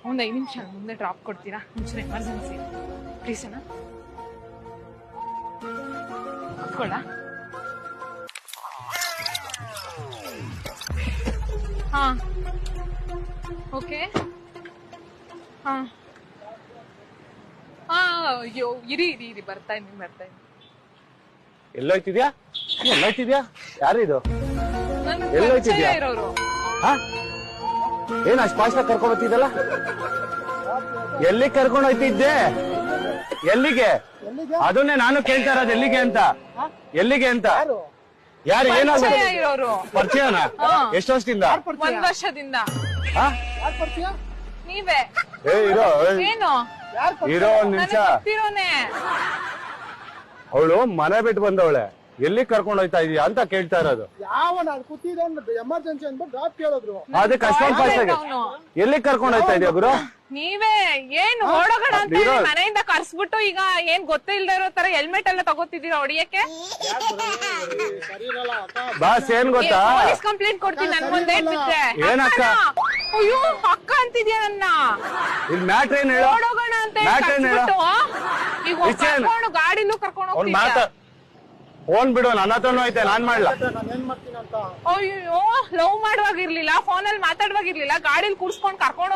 ಒಂದ್ 5 ನಿಮಿಷ ಮುಂದೆ ಡ್ರಾಪ್ ಕೊಡ್ತೀರಾ? ಮುಂಚೆ ಎಮರ್ಜೆನ್ಸಿ ಪ್ಲೀಸ್ ಅಣ್ಣ. ಕುತ್ಕೊಳ್ಳ. ಹಾ ಓಕೆ. ಹಾ ಹಾ ಅಯ್ಯೋ ಇರಿ ಬರ್ತಾ ಇದ್ದೀನಿ. ಎಲ್ಲೋಯ್ತಿದ್ಯಾ? ಯಾರಿದು? ನನ್ನ ಎಲ್ಲೋಯ್ತಿದ್ಯಾ? ಪರಿಚಯ ಇರೋರು. ಹಾ ಏನ್ ಅಷ್ಟು ಫಾಸ್ಟ್ ಕರ್ಕೊಂಡ್ ಹೋಗ್ತಿದ್ದಲ್ಲ? ಎಲ್ಲಿಗೆ ಕರ್ಕೊಂಡು ಹೋಗ್ತಿದ್ದೆ? ಎಲ್ಲಿಗೆ? ಅದನ್ನೇ ನಾನು ಕೇಳ್ತಾ ಇರೋದು, ಎಲ್ಲಿಗೆ ಅಂತ. ಯಾರು? ಏನಾದ್ರು ಪರಿಚಯ ಇರೋರು. ಪರಿಚಯನಾ? ಎಷ್ಟು ವರ್ಷದಿಂದ? 1 ವರ್ಷದಿಂದ. ಹಾ ನೀವೇ? ಇರೋ ಏನು ಒಂದ್ ನಿಮಿಷ. ಗೊತ್ತಿರೋನೆ. ಅವಳು ಮನೆ ಬಿಟ್ಟು ಬಂದವಳೆ, ಎಲ್ಲಿ ಕರ್ಕೊಂಡು ಹೋಯ್ತಾ ಇದೀಯಾ ಅಂತ ಕೇಳ್ತಾ ಇರೋದು. ಎಮರ್ಜೆನ್ಸಿ ಅಂದ್ಬಿಟ್ಟು ಡ್ರಾಪ್ ಕೇಳಿದ್ರು. ಅದಕ್ಕೆ ಅಷ್ಟೊಂದು ಫಾಸ್ಟ್ ಆಗಿ ಎಲ್ಲಿ ಕರ್ಕೊಂಡು ಹೋಯ್ತಾ ಇದೀಯ ಗುರು? ನೀವೇ ಏನು ಓಡೋಗೋಣ ಅಂತ ಹೇಳಿ ಮನೆಯಿಂದ ಕರ್ಸ್ಬಿಟ್ಟು ಈಗ ಏನ್ ಗೊತ್ತೇ ಇಲ್ದೇ ಇರೋ ತರ ಹೆಲ್ಮೆಟ್ ಎಲ್ಲ ತಗೋತಿದೀರ ಹೊಡಿಯಕ್ಕೆ? ಬಾಸ್ ಏನ್ ಗೊತ್ತಾ? ಪೊಲೀಸ್ ಕಂಪ್ಲೇಂಟ್ ಕೊಡ್ತೀನಿ ನನ್ ಮುಂದೆ ಬಿಟ್ರೆ. ಏನಕ್ಕ? ಅಯ್ಯೋ ಅಕ್ಕ ಅಂತಿದ್ಯಾ ನನ್ನ? ಇಲ್ಲಿ ಮ್ಯಾಟ್ರ್ ಏನ್ ಹೇಳು? ಓಡೋಗೋಣ ಅಂತ ಮ್ಯಾಟ್ರ್ ಏನ್ ಹೇಳು? ಈಗ ಕರ್ಕೊಂಡು ಗಾಡಿಲೂ ಕರ್ಕೊಂಡು ಅವ್ನ್ ಹೋಗ್ತಿದ್ಯಾ? ಫೋನ್ ಬಿಡು, ನನ್ನ ಹತ್ರನೂ ಐತೆ, ನಾನ್ ಮಾಡ್ಲಾ? ಅಯ್ಯೋ ಲವ್ ಮಾಡುವಾಗಿರ್ಲಿಲ್ಲ, ಫೋನಲ್ಲಿ ಮಾತಾಡುವಾಗಿರ್ಲಿಲ್ಲ, ಗಾಡಿಲಿ ಕೂರ್ಸ್ಕೊಂಡ್ ಕರ್ಕೊಂಡು